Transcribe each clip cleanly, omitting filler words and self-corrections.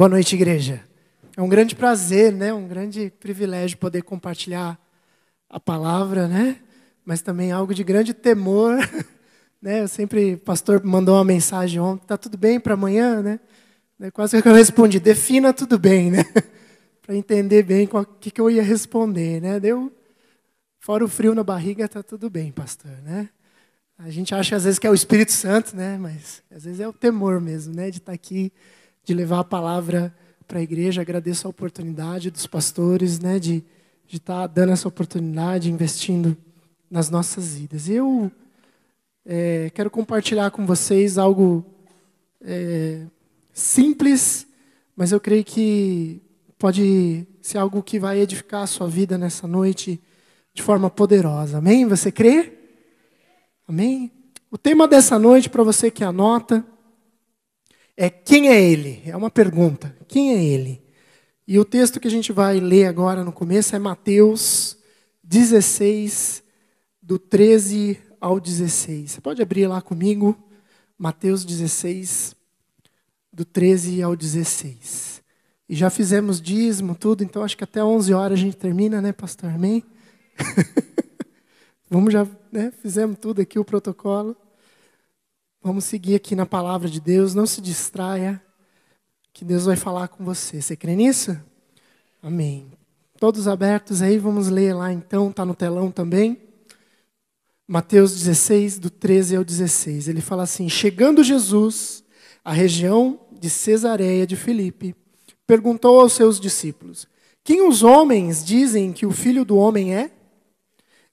Boa noite, igreja. É um grande prazer, né? Um grande privilégio poder compartilhar a palavra, né? Mas também algo de grande temor, né? O pastor mandou uma mensagem ontem, tá tudo bem para amanhã, né? Quase que eu respondi, defina tudo bem, né? Para entender bem o que eu ia responder, né? Fora o frio na barriga, tá tudo bem, pastor, né? A gente acha às vezes que é o Espírito Santo, né? Mas às vezes é o temor mesmo, né? De estar aqui, de levar a palavra para a igreja. Agradeço a oportunidade dos pastores, né? De estar dando essa oportunidade, investindo nas nossas vidas. Eu quero compartilhar com vocês algo simples, mas eu creio que pode ser algo que vai edificar a sua vida nessa noite de forma poderosa. Amém? Você crê? Amém? O tema dessa noite, para você que anota, é quem é Ele? É uma pergunta. Quem é Ele? E o texto que a gente vai ler agora no começo é Mateus 16, do 13 ao 16. Você pode abrir lá comigo, Mateus 16, do 13 ao 16. E já fizemos dízimo, tudo, então acho que até 11 horas a gente termina, né, pastor? Amém? Vamos já, né? Fizemos tudo aqui, o protocolo. Vamos seguir aqui na palavra de Deus. Não se distraia, que Deus vai falar com você. Você crê nisso? Amém. Todos abertos aí, vamos ler lá então, está no telão também. Mateus 16, do 13 ao 16. Ele fala assim: chegando Jesus à região de Cesareia de Filipe, perguntou aos seus discípulos: quem os homens dizem que o Filho do Homem é?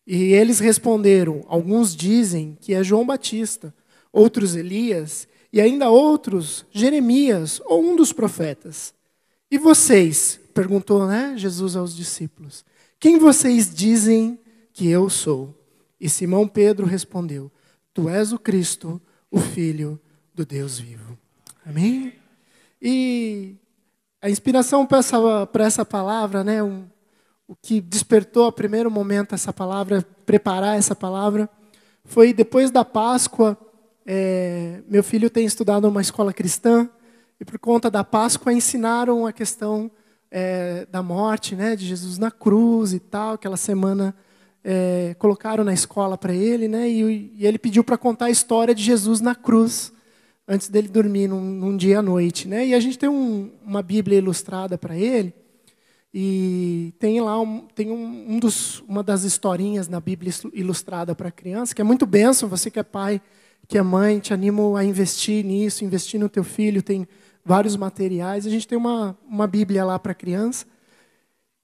E eles responderam: alguns dizem que é João Batista, outros Elias, e ainda outros Jeremias, ou um dos profetas. E vocês? Perguntou, né, Jesus aos discípulos. Quem vocês dizem que eu sou? E Simão Pedro respondeu: tu és o Cristo, o Filho do Deus vivo. Amém? E a inspiração para essa palavra, né, o que despertou a primeiro momento essa palavra, preparar essa palavra, foi depois da Páscoa. Meu filho tem estudado numa escola cristã, e por conta da Páscoa ensinaram a questão da morte, né, de Jesus na cruz e tal. Aquela semana colocaram na escola para ele, né, e ele pediu para contar a história de Jesus na cruz, antes dele dormir num dia à noite, né. E a gente tem uma Bíblia ilustrada para ele, e tem lá uma das historinhas na Bíblia ilustrada para criança, que é muito bênção. Você que é pai, que é mãe, te animo a investir nisso, investir no teu filho. Tem vários materiais. A gente tem uma Bíblia lá para criança.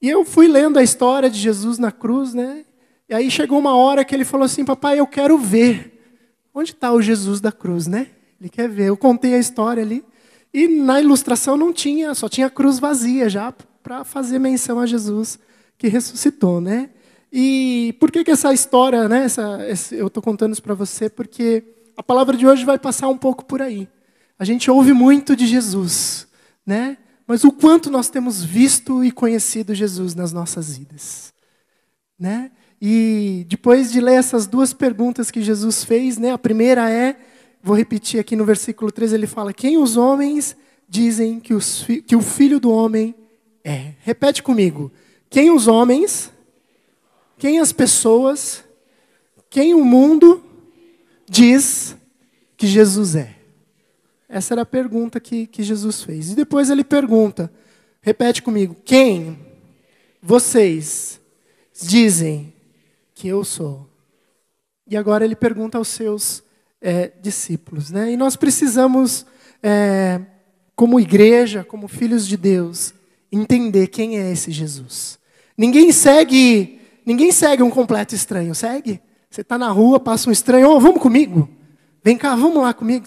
E eu fui lendo a história de Jesus na cruz, né? E aí chegou uma hora que ele falou assim: papai, eu quero ver. Onde está o Jesus da cruz, né? Ele quer ver. Eu contei a história ali. E na ilustração não tinha, só tinha a cruz vazia já, para fazer menção a Jesus que ressuscitou, né? E por que essa história, né? Eu estou contando isso para você porque a palavra de hoje vai passar um pouco por aí. A gente ouve muito de Jesus, né? Mas o quanto nós temos visto e conhecido Jesus nas nossas vidas, né? E depois de ler essas duas perguntas que Jesus fez, né? A primeira vou repetir aqui no versículo 13, ele fala: quem os homens dizem que o Filho do Homem é? Repete comigo. Quem os homens, quem as pessoas, quem o mundo diz que Jesus é? Essa era a pergunta que Jesus fez. E depois ele pergunta, repete comigo: quem vocês dizem que eu sou? E agora ele pergunta aos seus discípulos, né? E nós precisamos, como igreja, como filhos de Deus, entender quem é esse Jesus. Ninguém segue um completo estranho, segue? Você está na rua, passa um estranho: vamos comigo? Vem cá, vamos lá comigo.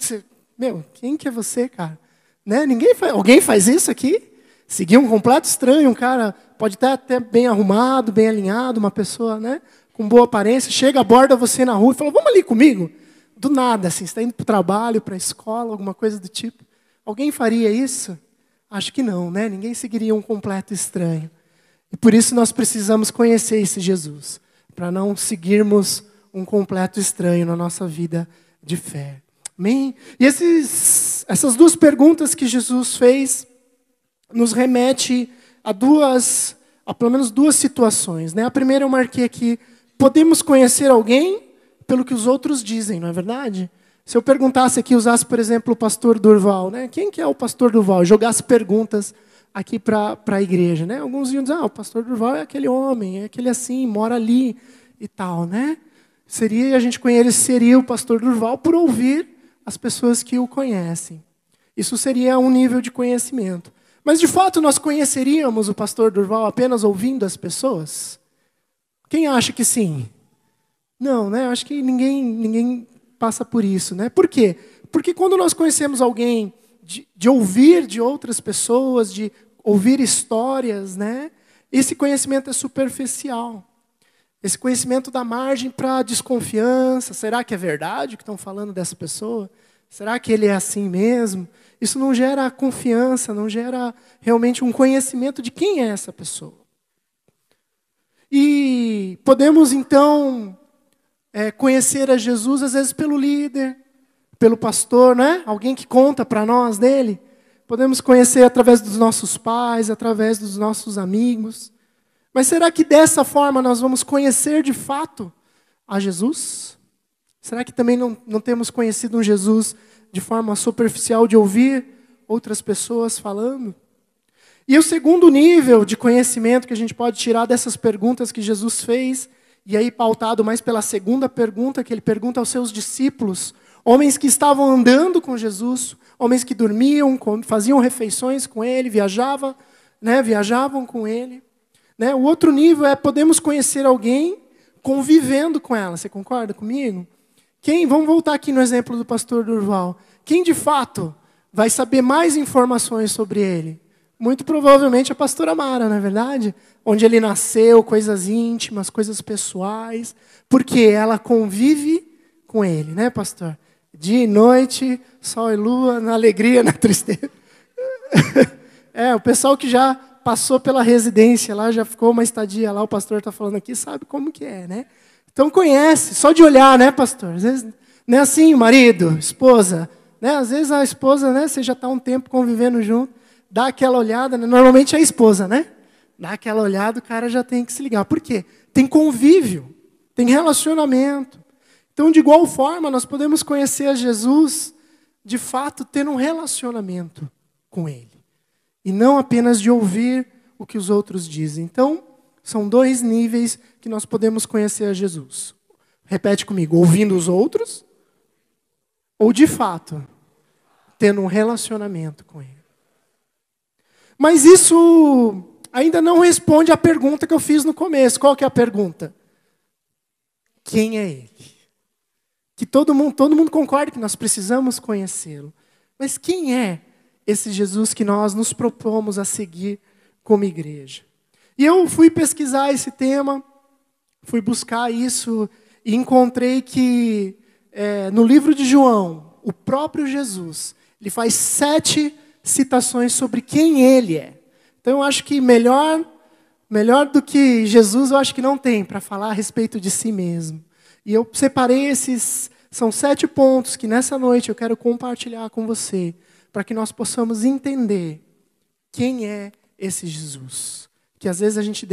Quem que é você, cara? Né? Alguém faz isso aqui? Seguir um completo estranho, um cara pode estar até bem arrumado, bem alinhado, uma pessoa, né, com boa aparência, chega, aborda você na rua e fala: vamos ali comigo? Do nada, assim, você está indo para o trabalho, para a escola, alguma coisa do tipo. Alguém faria isso? Acho que não, né? Ninguém seguiria um completo estranho. E por isso nós precisamos conhecer esse Jesus, para não seguirmos um completo estranho na nossa vida de fé. Amém? E essas duas perguntas que Jesus fez, nos remete a pelo menos duas situações, né? A primeira eu marquei aqui: podemos conhecer alguém pelo que os outros dizem, não é verdade? Se eu perguntasse aqui, usasse, por exemplo, o pastor Durval, né? Quem que é o pastor Durval? Jogasse perguntas aqui para a igreja, né? Alguns iam dizer: o pastor Durval é aquele homem, é aquele assim, mora ali e tal, né? A gente conheceria o pastor Durval por ouvir as pessoas que o conhecem. Isso seria um nível de conhecimento. Mas, de fato, nós conheceríamos o pastor Durval apenas ouvindo as pessoas? Quem acha que sim? Não, né? Acho que ninguém passa por isso, né? Por quê? Porque quando nós conhecemos alguém de ouvir de outras pessoas, de ouvir histórias, né? Esse conhecimento é superficial. Esse conhecimento dá margem para desconfiança. Será que é verdade o que estão falando dessa pessoa? Será que ele é assim mesmo? Isso não gera confiança, não gera realmente um conhecimento de quem é essa pessoa. E podemos, então, conhecer a Jesus, às vezes, pelo líder, pelo pastor, né? Alguém que conta para nós dele. Podemos conhecer através dos nossos pais, através dos nossos amigos. Mas será que dessa forma nós vamos conhecer de fato a Jesus? Será que também não temos conhecido um Jesus de forma superficial, de ouvir outras pessoas falando? E o segundo nível de conhecimento que a gente pode tirar dessas perguntas que Jesus fez, e aí pautado mais pela segunda pergunta que ele pergunta aos seus discípulos, homens que estavam andando com Jesus, homens que dormiam, faziam refeições com ele, viajavam com ele. Né? O outro nível é: podemos conhecer alguém convivendo com ela. Você concorda comigo? Vamos voltar aqui no exemplo do pastor Durval. Quem de fato vai saber mais informações sobre ele? Muito provavelmente a pastora Mara, não é verdade? Onde ele nasceu, coisas íntimas, coisas pessoais, porque ela convive com ele, né, pastor? Dia e noite, sol e lua, na alegria, na tristeza. O pessoal que já passou pela residência lá, já ficou uma estadia lá, o pastor está falando aqui, sabe como que é, né? Então conhece, só de olhar, né, pastor? Às vezes não é assim, marido, esposa, né? Às vezes a esposa, né, você já está um tempo convivendo junto, dá aquela olhada, né? Normalmente é a esposa, né? Dá aquela olhada, o cara já tem que se ligar. Por quê? Tem convívio, tem relacionamento. Então, de igual forma, nós podemos conhecer a Jesus, de fato, tendo um relacionamento com Ele. E não apenas de ouvir o que os outros dizem. Então, são dois níveis que nós podemos conhecer a Jesus. Repete comigo: ouvindo os outros, ou de fato, tendo um relacionamento com Ele. Mas isso ainda não responde à pergunta que eu fiz no começo. Qual que é a pergunta? Quem é Ele? Que todo mundo concorda que nós precisamos conhecê-lo. Mas quem é esse Jesus que nós nos propomos a seguir como igreja? E eu fui pesquisar esse tema, fui buscar isso e encontrei que no livro de João, o próprio Jesus, ele faz 7 citações sobre quem ele é. Então eu acho que melhor do que Jesus, eu acho que não tem para falar a respeito de si mesmo. E eu separei são 7 pontos que nessa noite eu quero compartilhar com você, para que nós possamos entender quem é esse Jesus, que às vezes a gente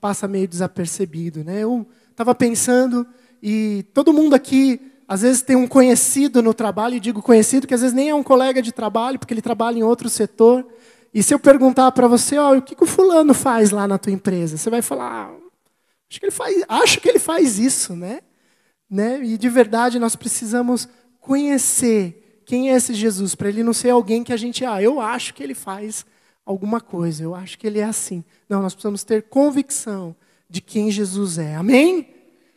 passa meio desapercebido, né? Eu estava pensando, e todo mundo aqui, às vezes tem um conhecido no trabalho, e digo conhecido, que às vezes nem é um colega de trabalho, porque ele trabalha em outro setor, e se eu perguntar para você, o que o fulano faz lá na tua empresa? Você vai falar, acho que ele faz isso, né? E de verdade nós precisamos conhecer quem é esse Jesus, para ele não ser alguém que a gente, eu acho que ele faz alguma coisa, eu acho que ele é assim. Não, nós precisamos ter convicção de quem Jesus é. Amém?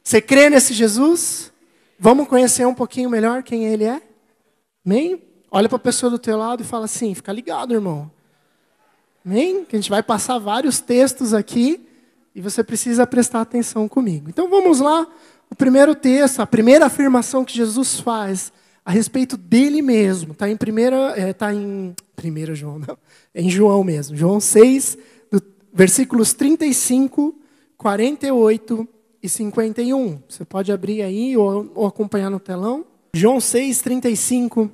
Você crê nesse Jesus? Vamos conhecer um pouquinho melhor quem ele é? Amém? Olha para a pessoa do teu lado e fala assim: fica ligado, irmão. Amém? Que a gente vai passar vários textos aqui e você precisa prestar atenção comigo. Então vamos lá. O primeiro texto, a primeira afirmação que Jesus faz a respeito dele mesmo, está em 1 João, não, é em João mesmo, João 6, versículos 35, 48 e 51. Você pode abrir aí ou acompanhar no telão. João 6, 35,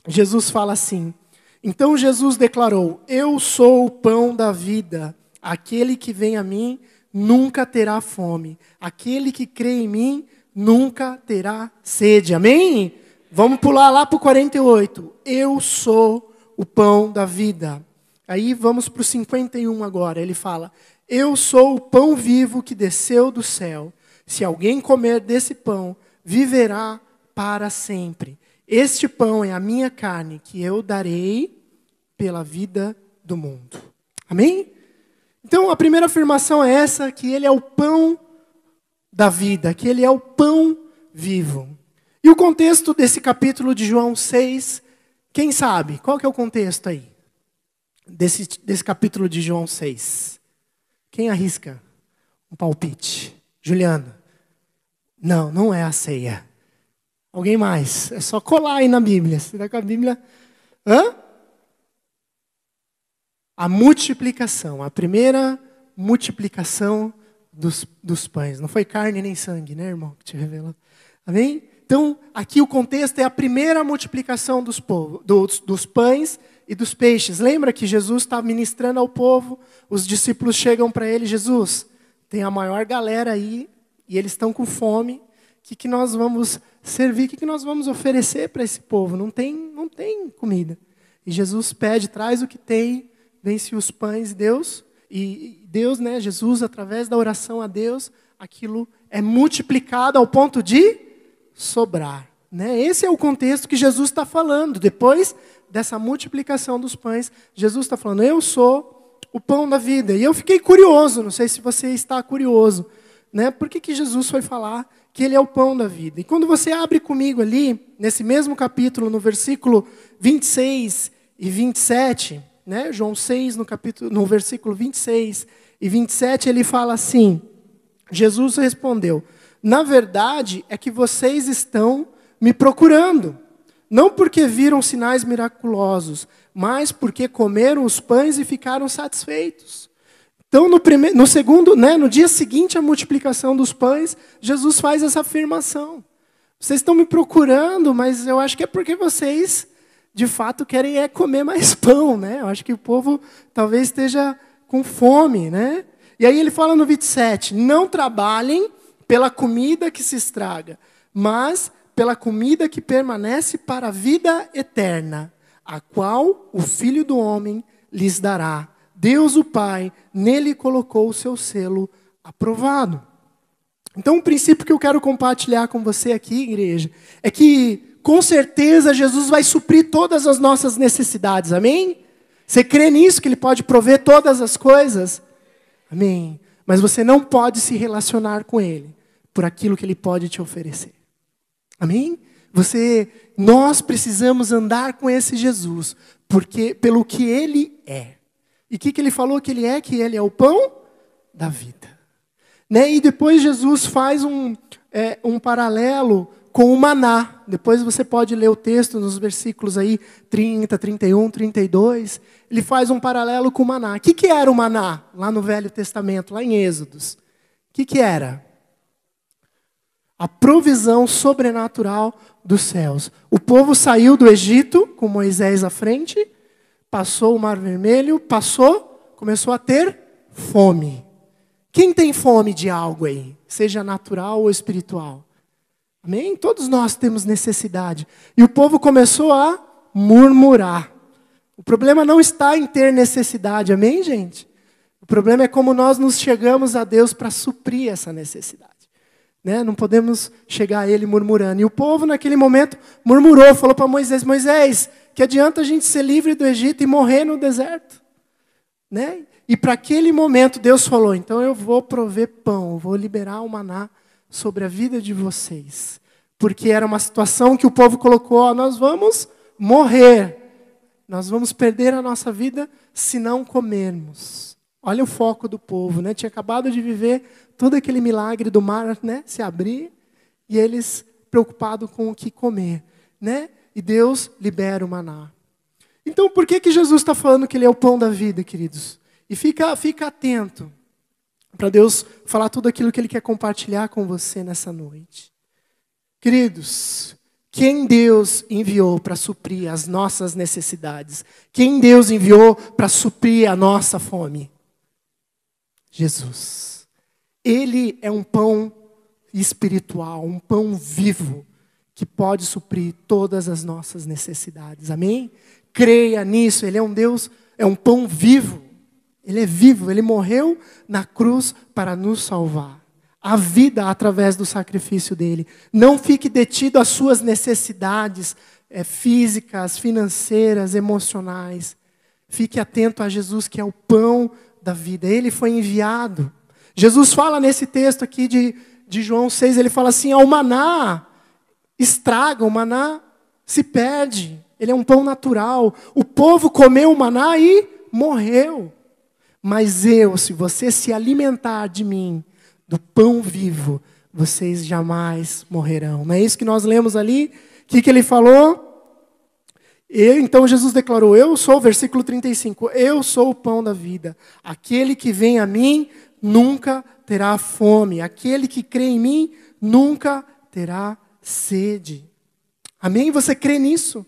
Jesus fala assim: Então Jesus declarou: eu sou o pão da vida. Aquele que vem a mim nunca terá fome. Aquele que crê em mim nunca terá sede. Amém? Vamos pular lá para o 48. Eu sou o pão da vida. Aí vamos para o 51 agora. Ele fala: eu sou o pão vivo que desceu do céu. Se alguém comer desse pão, viverá para sempre. Este pão é a minha carne, que eu darei pela vida do mundo. Amém? Então a primeira afirmação é essa, que ele é o pão da vida, que ele é o pão vivo. E o contexto desse capítulo de João 6, quem sabe? Qual que é o contexto aí? Desse capítulo de João 6. Quem arrisca um palpite? Juliana. Não, não é a ceia. Alguém mais? É só colar aí na Bíblia. Será que a Bíblia... A multiplicação. A primeira multiplicação dos pães. Não foi carne nem sangue, né, irmão? Que te revelou. Amém? Então, aqui o contexto é a primeira multiplicação dos pães e dos peixes. Lembra que Jesus está ministrando ao povo, os discípulos chegam para ele: Jesus, tem a maior galera aí, e eles estão com fome, o que nós vamos servir, o que nós vamos oferecer para esse povo? Não tem comida. E Jesus pede, traz o que tem, vence os pães, e Deus, né, Jesus, através da oração a Deus, aquilo é multiplicado ao ponto de sobrar. Né? Esse é o contexto que Jesus está falando. Depois dessa multiplicação dos pães, Jesus está falando: eu sou o pão da vida. E eu fiquei curioso, não sei se você está curioso, né? Por que Jesus foi falar que ele é o pão da vida? E quando você abre comigo ali, nesse mesmo capítulo, no versículo 26 e 27, né? João 6, no versículo 26 e 27, ele fala assim: Jesus respondeu: na verdade é que vocês estão me procurando, não porque viram sinais miraculosos, mas porque comeram os pães e ficaram satisfeitos. Então, no dia seguinte à multiplicação dos pães, Jesus faz essa afirmação: vocês estão me procurando, mas eu acho que é porque vocês, de fato, querem comer mais pão, né? Eu acho que o povo talvez esteja com fome, né? E aí ele fala no 27, não trabalhem pela comida que se estraga, mas pela comida que permanece para a vida eterna, a qual o Filho do Homem lhes dará. Deus o Pai, nele colocou o seu selo aprovado. Então, um princípio que eu quero compartilhar com você aqui, igreja, é que, com certeza, Jesus vai suprir todas as nossas necessidades, amém? Você crê nisso, que Ele pode prover todas as coisas? Amém. Mas você não pode se relacionar com Ele por aquilo que Ele pode te oferecer. Amém? Nós precisamos andar com esse Jesus, pelo que Ele é. E o que Ele falou que Ele é? Que Ele é o pão da vida. Né? E depois Jesus faz um paralelo com o maná. Depois você pode ler o texto nos versículos aí 30, 31, 32. Ele faz um paralelo com o maná. O que era o maná lá no Velho Testamento, lá em Êxodos? O que era? A provisão sobrenatural dos céus. O povo saiu do Egito, com Moisés à frente, passou o Mar Vermelho, começou a ter fome. Quem tem fome de algo aí? Seja natural ou espiritual? Amém? Todos nós temos necessidade. E o povo começou a murmurar. O problema não está em ter necessidade, amém, gente? O problema é como nós nos chegamos a Deus para suprir essa necessidade. Né? Não podemos chegar a Ele murmurando. E o povo, naquele momento, murmurou, falou para Moisés: Moisés, que adianta a gente ser livre do Egito e morrer no deserto? Né? E para aquele momento, Deus falou: então eu vou prover pão, eu vou liberar o maná sobre a vida de vocês. Porque era uma situação que o povo colocou: nós vamos morrer, nós vamos perder a nossa vida se não comermos. Olha o foco do povo, né? Tinha acabado de viver todo aquele milagre do mar, né, se abrir, e eles preocupados com o que comer, né? E Deus libera o maná. Então, por que Jesus está falando que Ele é o pão da vida, queridos? E fica atento para Deus falar tudo aquilo que Ele quer compartilhar com você nessa noite. Queridos, Quem Deus enviou para suprir as nossas necessidades? Quem Deus enviou para suprir a nossa fome? Jesus. Ele é um pão espiritual, um pão vivo, que pode suprir todas as nossas necessidades. Amém? Creia nisso, Ele é um Deus, é um pão vivo. Ele é vivo, Ele morreu na cruz para nos salvar. A vida através do sacrifício dele. Não fique detido às suas necessidades físicas, financeiras, emocionais. Fique atento a Jesus, que é o pão da vida. Ele foi enviado. Jesus fala nesse texto aqui de João 6, ele fala assim, o maná estraga, o maná se perde. Ele é um pão natural. O povo comeu o maná e morreu. Mas se você se alimentar de mim, do pão vivo, vocês jamais morrerão. Não é isso que nós lemos ali? O que ele falou? Então Jesus declarou, versículo 35, eu sou o pão da vida. Aquele que vem a mim nunca terá fome. Aquele que crê em mim nunca terá sede. Amém? Você crê nisso?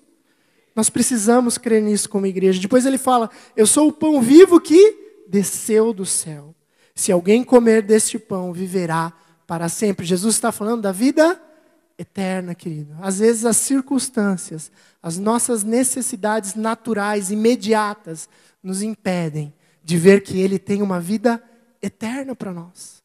Nós precisamos crer nisso como igreja. Depois ele fala, eu sou o pão vivo que desceu do céu. Se alguém comer deste pão, viverá para sempre. Jesus está falando da vida eterna, querido. Às vezes as circunstâncias, as nossas necessidades naturais, imediatas, nos impedem de ver que Ele tem uma vida eterna para nós.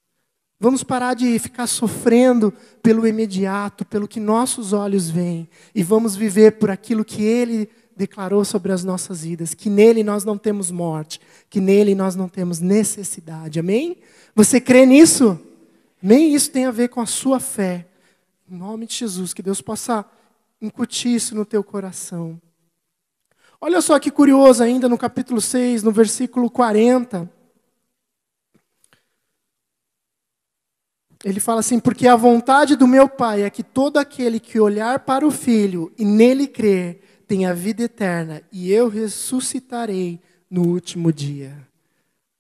Vamos parar de ficar sofrendo pelo imediato, pelo que nossos olhos veem, e vamos viver por aquilo que Ele declarou sobre as nossas vidas, que nele nós não temos morte, que nele nós não temos necessidade. Amém? Você crê nisso? Amém? Isso tem a ver com a sua fé. Em nome de Jesus, que Deus possa incutir isso no teu coração. Olha só que curioso ainda no capítulo 6, no versículo 40. Ele fala assim, porque a vontade do meu Pai é que todo aquele que olhar para o Filho e nele crer, tem a vida eterna, e eu ressuscitarei no último dia.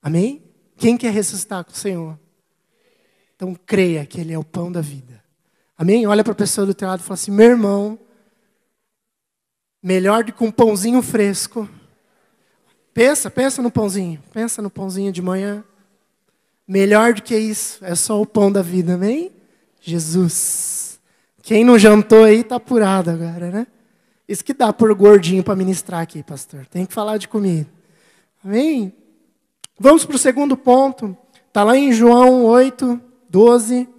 Amém? Quem quer ressuscitar com o Senhor? Então creia que Ele é o pão da vida. Amém? Olha para a pessoa do teu lado e fala assim, meu irmão, melhor do que um pãozinho fresco. Pensa no pãozinho. Pensa no pãozinho de manhã. Melhor do que isso, é só o pão da vida, amém? Jesus. Quem não jantou aí está apurado agora, né? Isso que dá por gordinho para ministrar aqui, pastor. Tem que falar de comida. Amém? Vamos para o segundo ponto. Está lá em João 8, 12.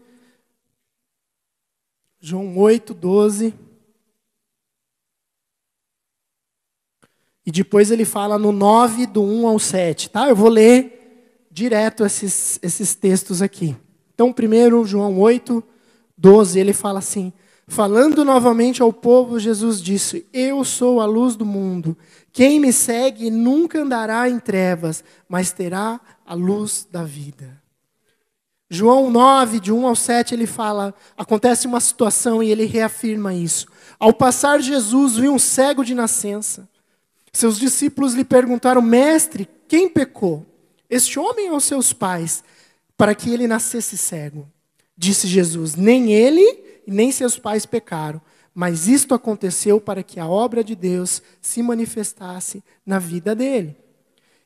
João 8, 12. E depois ele fala no 9, do 1 ao 7. Tá? Eu vou ler direto esses textos aqui. Então, primeiro, João 8, 12, ele fala assim... Falando novamente ao povo, Jesus disse, eu sou a luz do mundo. Quem me segue nunca andará em trevas, mas terá a luz da vida. João 9, de 1 ao 7, ele fala, acontece uma situação e ele reafirma isso. Ao passar Jesus viu um cego de nascença. Seus discípulos lhe perguntaram, mestre, quem pecou? Este homem ou seus pais, para que ele nascesse cego? Disse Jesus, nem ele... nem seus pais pecaram, mas isto aconteceu para que a obra de Deus se manifestasse na vida dele.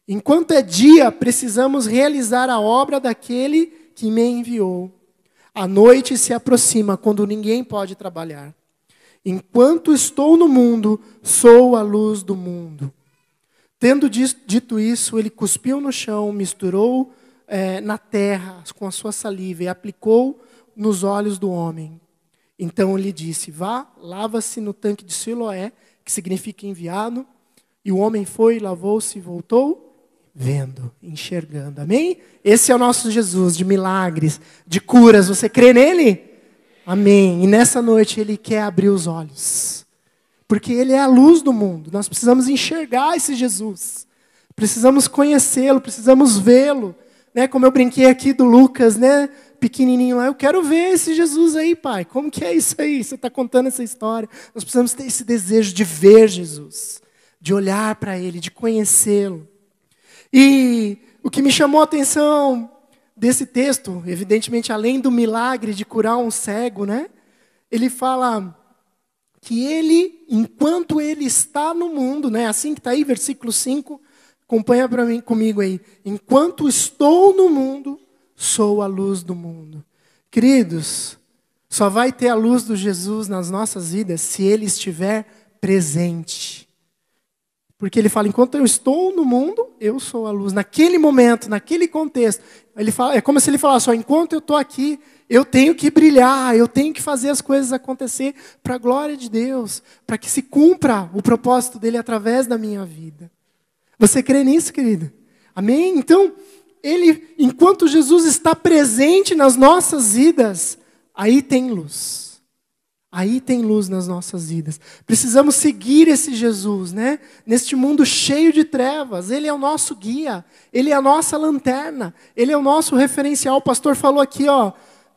Enquanto é dia, precisamos realizar a obra daquele que me enviou. A noite se aproxima, quando ninguém pode trabalhar. Enquanto estou no mundo, sou a luz do mundo. Tendo dito isso, ele cuspiu no chão, misturou na terra com a sua saliva e aplicou nos olhos do homem. Então lhe disse, vá, lava-se no tanque de Siloé, que significa enviado. E o homem foi, lavou-se e voltou, vendo, enxergando. Amém? Esse é o nosso Jesus, de milagres, de curas. Você crê nele? Amém. E nessa noite ele quer abrir os olhos. Porque ele é a luz do mundo. Nós precisamos enxergar esse Jesus. Precisamos conhecê-lo, precisamos vê-lo. Né? Como eu brinquei aqui do Lucas, né? Pequenininho lá, eu quero ver esse Jesus aí, pai. Como que é isso aí? Você está contando essa história. Nós precisamos ter esse desejo de ver Jesus, de olhar para Ele, de conhecê-lo. E o que me chamou a atenção desse texto, evidentemente, além do milagre de curar um cego, né? Ele fala que ele, enquanto ele está no mundo, né? Assim que está aí, versículo 5, acompanha comigo aí. Enquanto estou no mundo, sou a luz do mundo. Queridos, só vai ter a luz do Jesus nas nossas vidas se ele estiver presente. Porque ele fala, enquanto eu estou no mundo, eu sou a luz. Naquele momento, naquele contexto, ele fala, é como se ele falasse, enquanto eu estou aqui, eu tenho que brilhar, eu tenho que fazer as coisas acontecer para a glória de Deus, para que se cumpra o propósito dele através da minha vida. Você crê nisso, querido? Amém? Então, enquanto Jesus está presente nas nossas vidas, aí tem luz. Aí tem luz nas nossas vidas. Precisamos seguir esse Jesus, né? Neste mundo cheio de trevas. Ele é o nosso guia. Ele é a nossa lanterna. Ele é o nosso referencial. O pastor falou aqui,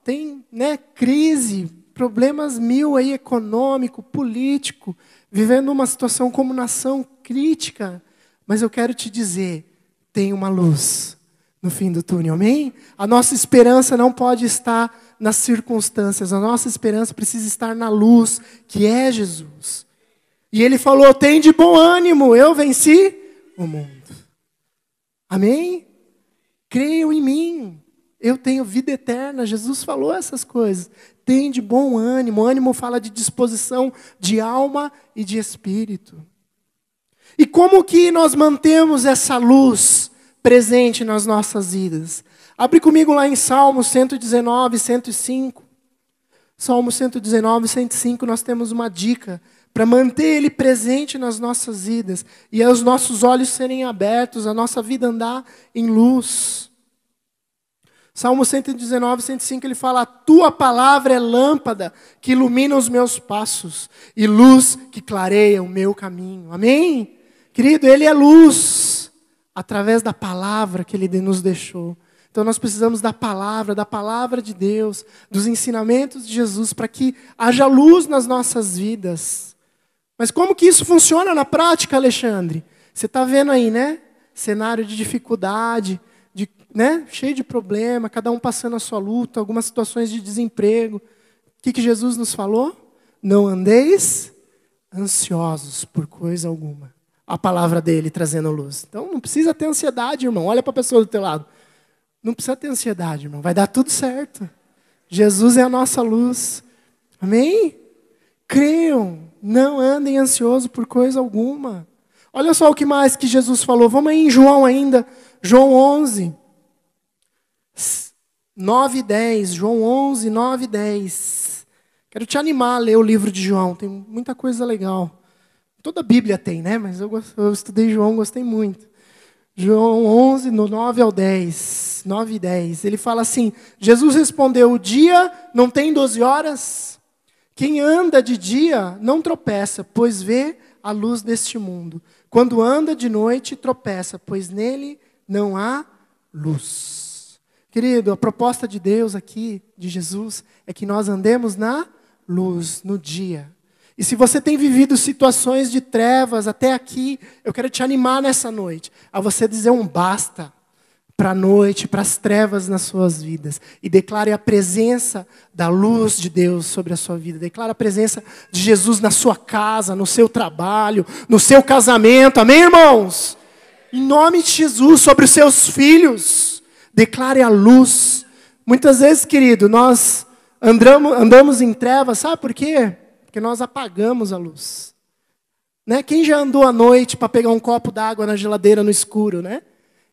tem, né, crise, problemas mil aí, econômico, político, vivendo uma situação como nação crítica. Mas eu quero te dizer, tem uma luz no fim do túnel, amém? A nossa esperança não pode estar nas circunstâncias, a nossa esperança precisa estar na luz, que é Jesus. E ele falou, tem de bom ânimo, eu venci o mundo. Amém? Creiam em mim, eu tenho vida eterna. Jesus falou essas coisas. Tem de bom ânimo, ânimo fala de disposição de alma e de espírito. E como que nós mantemos essa luz presente nas nossas vidas? Abre comigo lá em Salmo 119, 105. Salmo 119, 105, nós temos uma dica para manter ele presente nas nossas vidas e os nossos olhos serem abertos, a nossa vida andar em luz. Salmo 119, 105, ele fala, a tua palavra é lâmpada que ilumina os meus passos e luz que clareia o meu caminho. Amém? Querido, ele é luz através da palavra que ele nos deixou. Então nós precisamos da palavra de Deus, dos ensinamentos de Jesus, para que haja luz nas nossas vidas. Mas como que isso funciona na prática, Alexandre? Você está vendo aí, né? Cenário de dificuldade, né? Cheio de problema, cada um passando a sua luta, algumas situações de desemprego. O que Jesus nos falou? Não andeis ansiosos por coisa alguma. A palavra dele trazendo luz. Então não precisa ter ansiedade, irmão. Olha para a pessoa do teu lado. Não precisa ter ansiedade, irmão. Vai dar tudo certo. Jesus é a nossa luz. Amém? Creiam. Não andem ansiosos por coisa alguma. Olha só o que mais que Jesus falou. Vamos aí em João ainda. João 11. 9 e 10. João 11, 9 e 10. Quero te animar a ler o livro de João. Tem muita coisa legal. Toda a Bíblia tem, né? Mas eu estudei João, gostei muito. João 11, no 9 ao 10. 9 e 10. Ele fala assim, Jesus respondeu, o dia não tem 12 horas? Quem anda de dia não tropeça, pois vê a luz deste mundo. Quando anda de noite, tropeça, pois nele não há luz. Querido, a proposta de Deus aqui, de Jesus, é que nós andemos na luz, no dia. E se você tem vivido situações de trevas até aqui, eu quero te animar nessa noite, a você dizer um basta para a noite, para as trevas nas suas vidas. E declare a presença da luz de Deus sobre a sua vida. Declare a presença de Jesus na sua casa, no seu trabalho, no seu casamento. Amém, irmãos? Em nome de Jesus, sobre os seus filhos. Declare a luz. Muitas vezes, querido, nós andamos em trevas, sabe por quê? Porque nós apagamos a luz. Né? Quem já andou à noite para pegar um copo d'água na geladeira no escuro, né?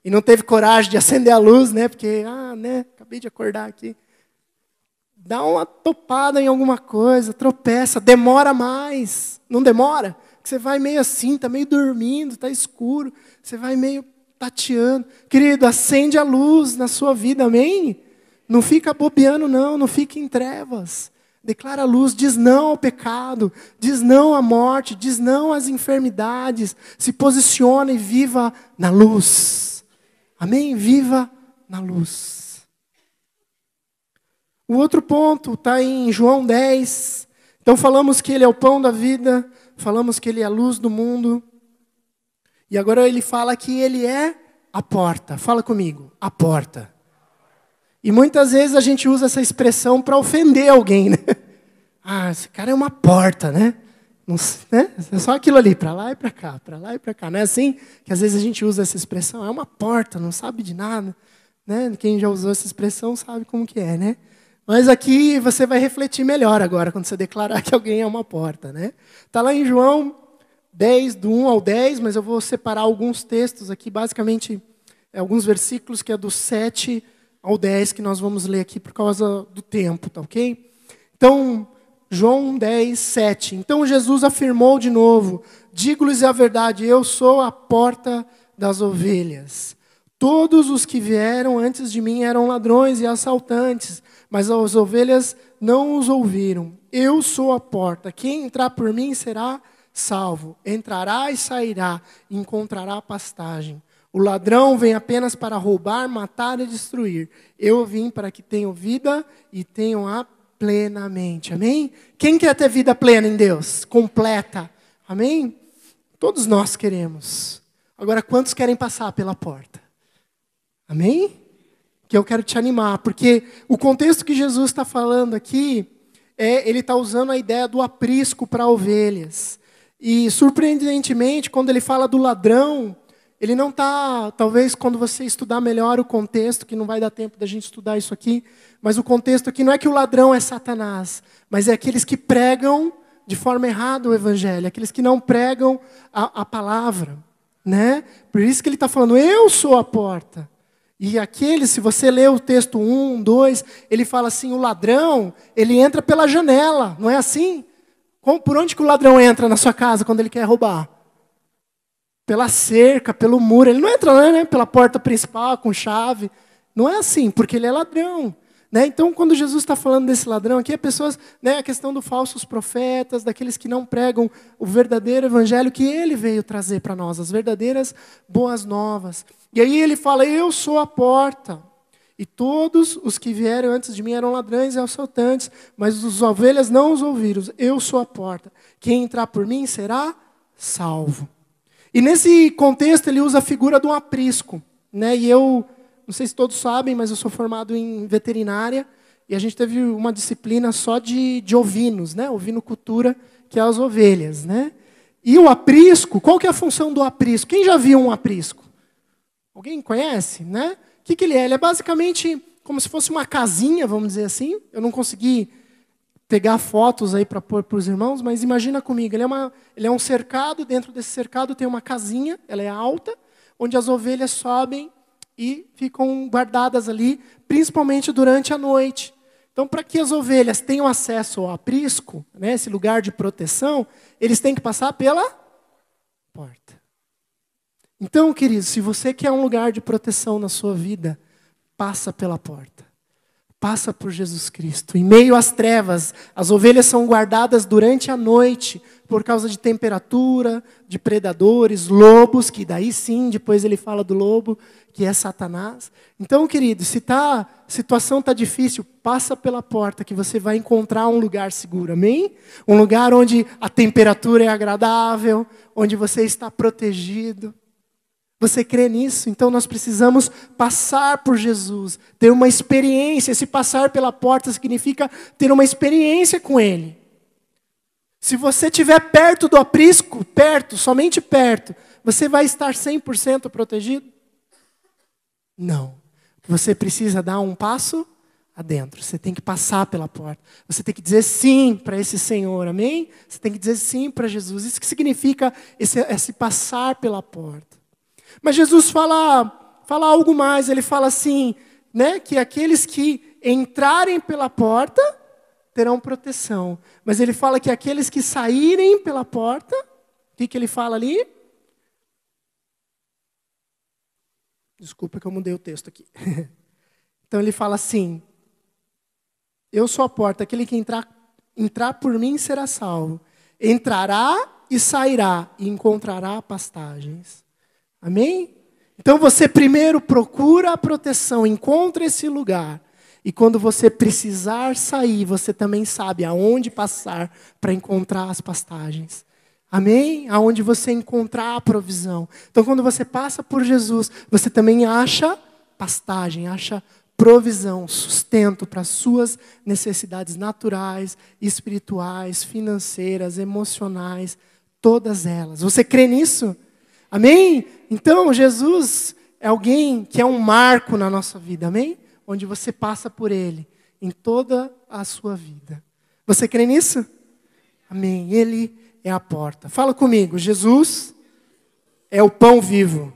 E não teve coragem de acender a luz, né? Porque, né? Acabei de acordar aqui. Dá uma topada em alguma coisa, tropeça, demora mais. Não demora? Porque você vai meio assim, está meio dormindo, está escuro. Você vai meio tateando. Querido, acende a luz na sua vida, amém? Não fica bobeando, não fica em trevas. Declara a luz, diz não ao pecado, diz não à morte, diz não às enfermidades. Se posiciona e viva na luz. Amém? Viva na luz. O outro ponto está em João 10. Então falamos que Ele é o pão da vida, falamos que Ele é a luz do mundo. E agora Ele fala que Ele é a porta. Fala comigo, a porta. E muitas vezes a gente usa essa expressão para ofender alguém, né? Esse cara é uma porta, né? Não, né? É só aquilo ali, para lá e para cá, para lá e para cá. Não é assim que às vezes a gente usa essa expressão? É uma porta, não sabe de nada. Né? Quem já usou essa expressão sabe como que é, né? Mas aqui você vai refletir melhor agora, quando você declarar que alguém é uma porta. Né? Está lá em João 10, do 1 ao 10, mas eu vou separar alguns textos aqui, basicamente alguns versículos que é do 7 ao 10, que nós vamos ler aqui por causa do tempo, tá ok? Então, João 10, 7. Então Jesus afirmou de novo: digo-lhes a verdade, eu sou a porta das ovelhas. Todos os que vieram antes de mim eram ladrões e assaltantes, mas as ovelhas não os ouviram. Eu sou a porta. Quem entrar por mim será salvo. Entrará e sairá, e encontrará pastagem. O ladrão vem apenas para roubar, matar e destruir. Eu vim para que tenham vida e tenham-a plenamente. Amém? Quem quer ter vida plena em Deus? Completa. Amém? Todos nós queremos. Agora, quantos querem passar pela porta? Amém? Que eu quero te animar, porque o contexto que Jesus está falando aqui, ele está usando a ideia do aprisco para ovelhas. E, surpreendentemente, quando ele fala do ladrão, ele não está, talvez quando você estudar melhor o contexto, que não vai dar tempo da gente estudar isso aqui, mas o contexto aqui não é que o ladrão é Satanás, mas é aqueles que pregam de forma errada o evangelho, aqueles que não pregam a palavra. Né? Por isso que ele está falando, eu sou a porta. E aquele, se você ler o texto 1, 2, ele fala assim, o ladrão, ele entra pela janela, não é assim? Por onde que o ladrão entra na sua casa quando ele quer roubar? Pela cerca, pelo muro, ele não entra, né, pela porta principal, com chave. Não é assim, porque ele é ladrão. Né? Então, quando Jesus está falando desse ladrão aqui, é pessoas, né, a questão dos falsos profetas, daqueles que não pregam o verdadeiro evangelho que ele veio trazer para nós, as verdadeiras boas novas. E aí ele fala, eu sou a porta. E todos os que vieram antes de mim eram ladrões e assaltantes, mas as ovelhas não os ouviram. Eu sou a porta. Quem entrar por mim será salvo. E nesse contexto ele usa a figura de um aprisco. Né? E eu, não sei se todos sabem, mas eu sou formado em veterinária. E a gente teve uma disciplina só de ovinos, né? Ovinocultura, que é as ovelhas. Né? E o aprisco, qual que é a função do aprisco? Quem já viu um aprisco? Alguém conhece? Né? O que ele é? Ele é basicamente como se fosse uma casinha, vamos dizer assim. Eu não consegui pegar fotos aí para pôr para os irmãos, mas imagina comigo, ele é um cercado, dentro desse cercado tem uma casinha, ela é alta, onde as ovelhas sobem e ficam guardadas ali, principalmente durante a noite. Então, para que as ovelhas tenham acesso ao aprisco, né, esse lugar de proteção, eles têm que passar pela porta. Então, queridos, se você quer um lugar de proteção na sua vida, passa pela porta. Passa por Jesus Cristo. Em meio às trevas, as ovelhas são guardadas durante a noite, por causa de temperatura, de predadores, lobos, que daí sim, depois ele fala do lobo, que é Satanás. Então, querido, se a situação está difícil, passa pela porta, que você vai encontrar um lugar seguro, amém? Um lugar onde a temperatura é agradável, onde você está protegido. Você crê nisso? Então nós precisamos passar por Jesus, ter uma experiência. Esse passar pela porta significa ter uma experiência com Ele. Se você estiver perto do aprisco, perto, somente perto, você vai estar 100% protegido? Não. Você precisa dar um passo adentro. Você tem que passar pela porta. Você tem que dizer sim para esse Senhor, amém? Você tem que dizer sim para Jesus. Isso que significa esse passar pela porta. Mas Jesus fala algo mais, ele fala assim, né, que aqueles que entrarem pela porta terão proteção. Mas ele fala que aqueles que saírem pela porta, o que ele fala ali? Desculpa que eu mudei o texto aqui. Então ele fala assim, eu sou a porta, aquele que entrar por mim será salvo. Entrará e sairá e encontrará pastagens. Amém? Então você primeiro procura a proteção, encontra esse lugar. E quando você precisar sair, você também sabe aonde passar para encontrar as pastagens. Amém? Aonde você encontrar a provisão. Então quando você passa por Jesus, você também acha pastagem, acha provisão, sustento para as suas necessidades naturais, espirituais, financeiras, emocionais, todas elas. Você crê nisso? Amém? Então, Jesus é alguém que é um marco na nossa vida, amém? Onde você passa por Ele em toda a sua vida. Você crê nisso? Amém. Ele é a porta. Fala comigo, Jesus é o pão vivo.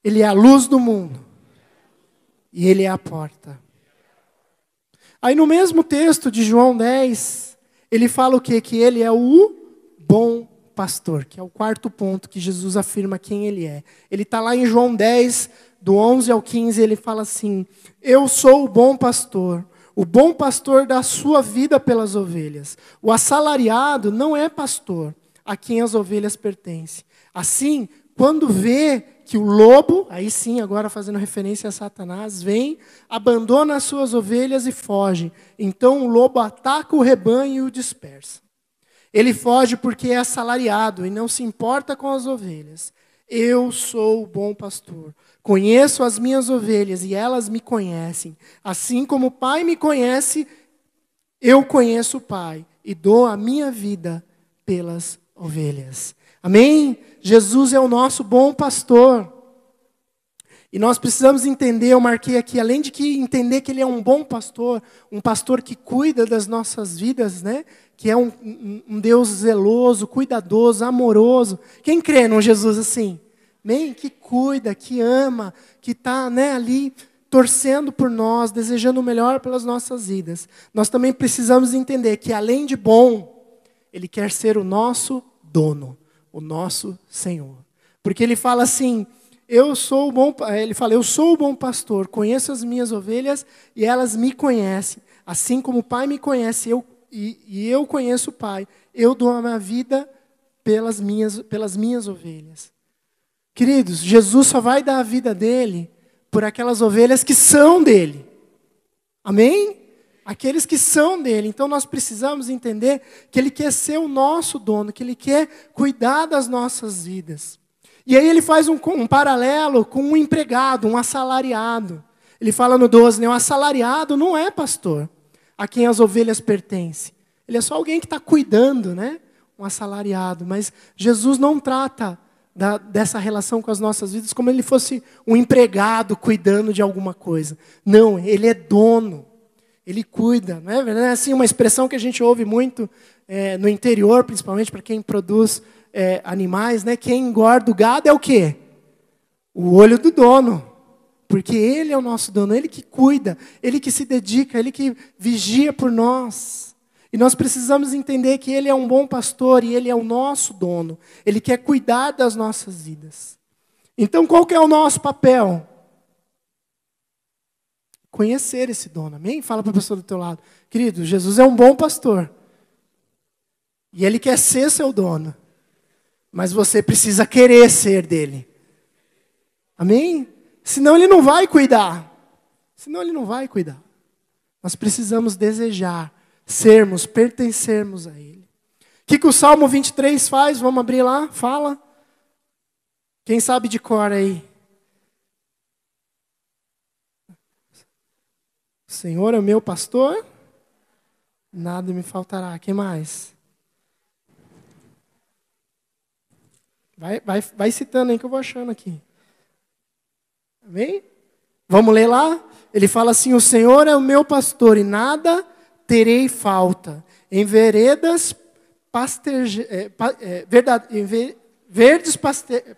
Ele é a luz do mundo. E Ele é a porta. Aí no mesmo texto de João 10, ele fala o quê? Que Ele é o bom pastor, que é o quarto ponto que Jesus afirma quem Ele é. Ele está lá em João 10, do 11 ao 15, ele fala assim: eu sou o bom pastor dá a sua vida pelas ovelhas. O assalariado não é pastor, a quem as ovelhas pertencem. Assim, quando vê que o lobo, aí sim, agora fazendo referência a Satanás, vem, abandona as suas ovelhas e foge. Então o lobo ataca o rebanho e o dispersa. Ele foge porque é assalariado e não se importa com as ovelhas. Eu sou o bom pastor. Conheço as minhas ovelhas e elas me conhecem. Assim como o Pai me conhece, eu conheço o Pai e dou a minha vida pelas ovelhas. Amém? Jesus é o nosso bom pastor. E nós precisamos entender, eu marquei aqui, além de que entender que Ele é um bom pastor, um pastor que cuida das nossas vidas, né? Que é um Deus zeloso, cuidadoso, amoroso. Quem crê num Jesus assim? Amém? Que cuida, que ama, que está, né, ali torcendo por nós, desejando o melhor pelas nossas vidas. Nós também precisamos entender que além de bom, Ele quer ser o nosso dono, o nosso Senhor. Porque Ele fala assim, eu sou o bom pastor, conheço as minhas ovelhas e elas me conhecem. Assim como o Pai me conhece, eu conheço o Pai, eu dou a minha vida pelas minhas ovelhas. Queridos, Jesus só vai dar a vida dele por aquelas ovelhas que são dele. Amém? Aqueles que são dele. Então nós precisamos entender que Ele quer ser o nosso dono, que Ele quer cuidar das nossas vidas. E aí ele faz um paralelo com um empregado, um assalariado. Ele fala no 12, né, o assalariado não é pastor, a quem as ovelhas pertencem. Ele é só alguém que está cuidando, né? Um assalariado. Mas Jesus não trata dessa relação com as nossas vidas como ele fosse um empregado cuidando de alguma coisa. Não, Ele é dono. Ele cuida. Não é verdade? É assim, uma expressão que a gente ouve muito no interior, principalmente para quem produz animais, né? Quem engorda o gado é o quê? O olho do dono. Porque Ele é o nosso dono, Ele que cuida, Ele que se dedica, Ele que vigia por nós. E nós precisamos entender que Ele é um bom pastor e Ele é o nosso dono. Ele quer cuidar das nossas vidas. Então qual que é o nosso papel? Conhecer esse dono, amém? Fala para a pessoa do teu lado. Querido, Jesus é um bom pastor. E Ele quer ser seu dono. Mas você precisa querer ser dele. Amém? Senão Ele não vai cuidar. Senão Ele não vai cuidar. Nós precisamos desejar, sermos, pertencermos a Ele. O que o Salmo 23 faz? Vamos abrir lá? Fala. Quem sabe de cor aí? O Senhor é o meu pastor, nada me faltará. Quem mais? Vai citando aí que eu vou achando aqui. Amém? Vamos ler lá? Ele fala assim, o Senhor é o meu pastor e nada terei falta. Em veredas, verdes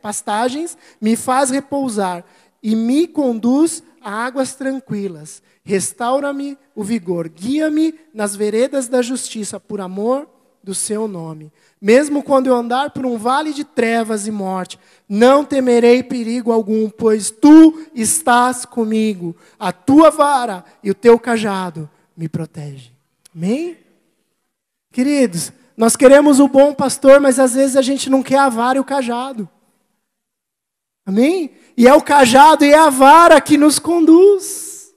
pastagens me faz repousar e me conduz a águas tranquilas. Restaura-me o vigor, guia-me nas veredas da justiça por amor do seu nome. Mesmo quando eu andar por um vale de trevas e morte, não temerei perigo algum, pois tu estás comigo. A tua vara e o teu cajado me protegem. Amém? Queridos, nós queremos o bom pastor, mas às vezes a gente não quer a vara e o cajado. Amém? E é o cajado e é a vara que nos conduz,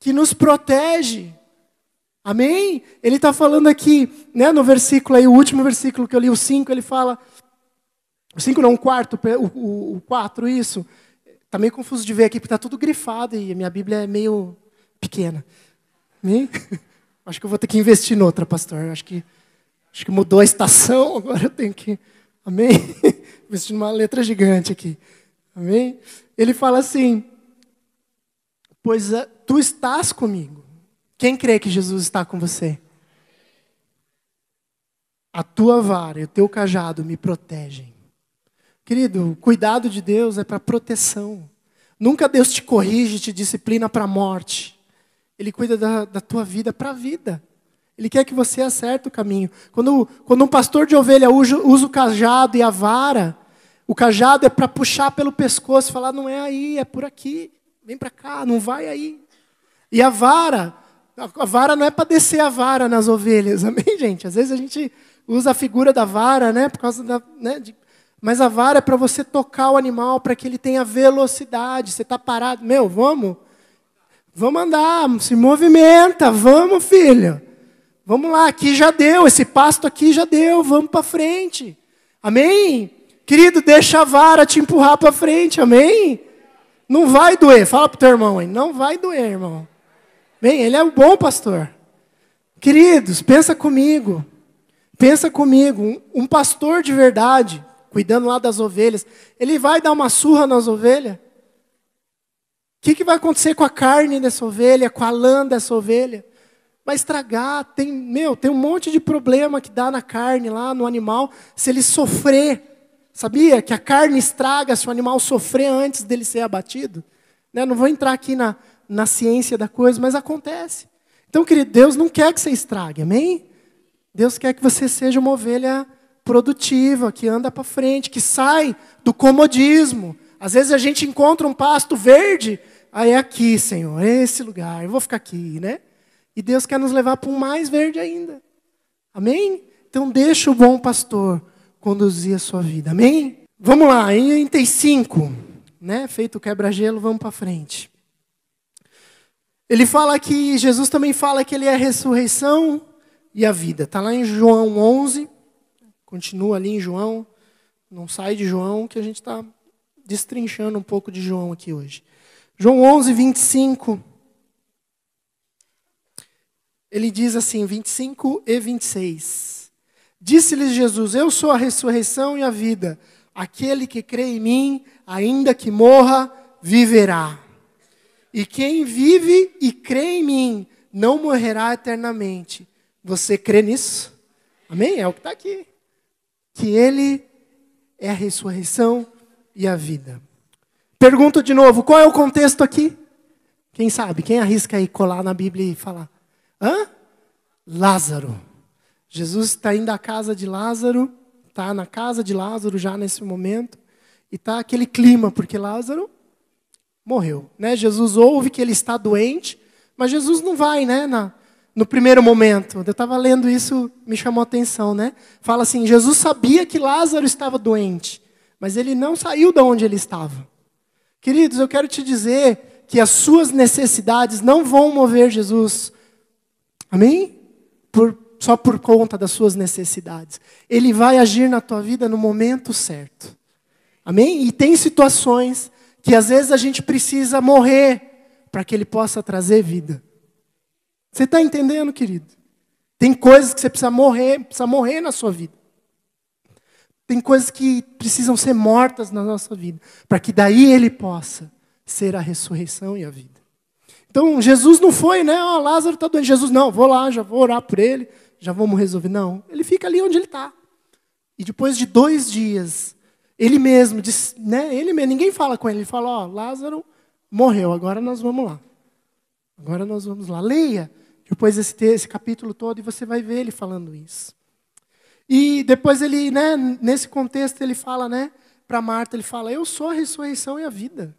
que nos protege. Amém? Ele está falando aqui, né, no versículo aí, o último versículo que eu li, o 5, ele fala, o 5 não, o 4, isso. Tá meio confuso de ver aqui, porque tá tudo grifado e a minha Bíblia é meio pequena. Amém? Acho que eu vou ter que investir noutra, pastor. Acho que mudou a estação, agora eu tenho que... Amém? Investir numa letra gigante aqui. Amém? Ele fala assim, pois tu estás comigo. Quem crê que Jesus está com você? A tua vara e o teu cajado me protegem. Querido, o cuidado de Deus é para proteção. Nunca Deus te corrige, te disciplina para a morte. Ele cuida da tua vida para a vida. Ele quer que você acerte o caminho. Quando um pastor de ovelha usa o cajado e a vara, o cajado é para puxar pelo pescoço e falar, não é aí, é por aqui. Vem para cá, não vai aí. E a vara não é para descer a vara nas ovelhas. Amém, gente? Às vezes a gente usa a figura da vara, né? Por causa da... Né, mas a vara é para você tocar o animal, para que ele tenha velocidade. Você está parado. Meu, vamos andar, se movimenta, vamos, filho. Vamos lá, aqui já deu, esse pasto aqui já deu, vamos para frente. Amém? Querido, deixa a vara te empurrar para frente, amém? Não vai doer, fala para o teu irmão aí, não vai doer, irmão. Bem, ele é um bom pastor. Queridos, pensa comigo, um pastor de verdade, cuidando lá das ovelhas, ele vai dar uma surra nas ovelhas? O que vai acontecer com a carne dessa ovelha, com a lã dessa ovelha? Vai estragar, tem um monte de problema que dá na carne lá, no animal, se ele sofrer. Sabia que a carne estraga se o animal sofrer antes dele ser abatido? Né? Não vou entrar aqui na ciência da coisa, mas acontece. Então, querido, Deus não quer que você estrague, amém? Deus quer que você seja uma ovelha produtiva, que anda para frente, que sai do comodismo. Às vezes a gente encontra um pasto verde, aí é aqui, Senhor, é esse lugar, eu vou ficar aqui, né? E Deus quer nos levar para um mais verde ainda. Amém? Então deixa o bom pastor conduzir a sua vida. Amém? Vamos lá, em item 5, né? Feito o quebra-gelo, vamos para frente. Ele fala que, Jesus também fala que ele é a ressurreição e a vida. Está lá em João 11, continua ali em João, não sai de João, que a gente está destrinchando um pouco de João aqui hoje. João 11, 25. Ele diz assim, 25 e 26. Disse-lhes Jesus, eu sou a ressurreição e a vida. Aquele que crê em mim, ainda que morra, viverá. E quem vive e crê em mim, não morrerá eternamente. Você crê nisso? Amém? É o que está aqui. Que ele é a ressurreição e a vida. Pergunto de novo, qual é o contexto aqui? Quem sabe? Quem arrisca aí colar na Bíblia e falar? Lázaro. Jesus está indo à casa de Lázaro, está na casa de Lázaro já nesse momento, e está aquele clima, porque Lázaro morreu. Né? Jesus ouve que ele está doente, mas Jesus não vai, né, no primeiro momento. Eu estava lendo isso, me chamou a atenção. Né? Fala assim, Jesus sabia que Lázaro estava doente, mas ele não saiu de onde ele estava. Queridos, eu quero te dizer que as suas necessidades não vão mover Jesus. Amém? Só por conta das suas necessidades. Ele vai agir na tua vida no momento certo. Amém? E tem situações que às vezes a gente precisa morrer para que ele possa trazer vida. Você está entendendo, querido? Tem coisas que você precisa morrer na sua vida. Tem coisas que precisam ser mortas na nossa vida, para que daí ele possa ser a ressurreição e a vida. Então, Jesus não foi, né? Lázaro está doente. Jesus, não, vou lá, já vou orar por ele, já vamos resolver. Não, ele fica ali onde ele está. E depois de 2 dias, ele mesmo, né? Ninguém fala com ele. Ele fala, Lázaro morreu, agora nós vamos lá. Agora nós vamos lá. Leia depois esse capítulo todo e você vai ver ele falando isso. E depois ele, né, nesse contexto, ele fala, né, para Marta, ele fala, eu sou a ressurreição e a vida.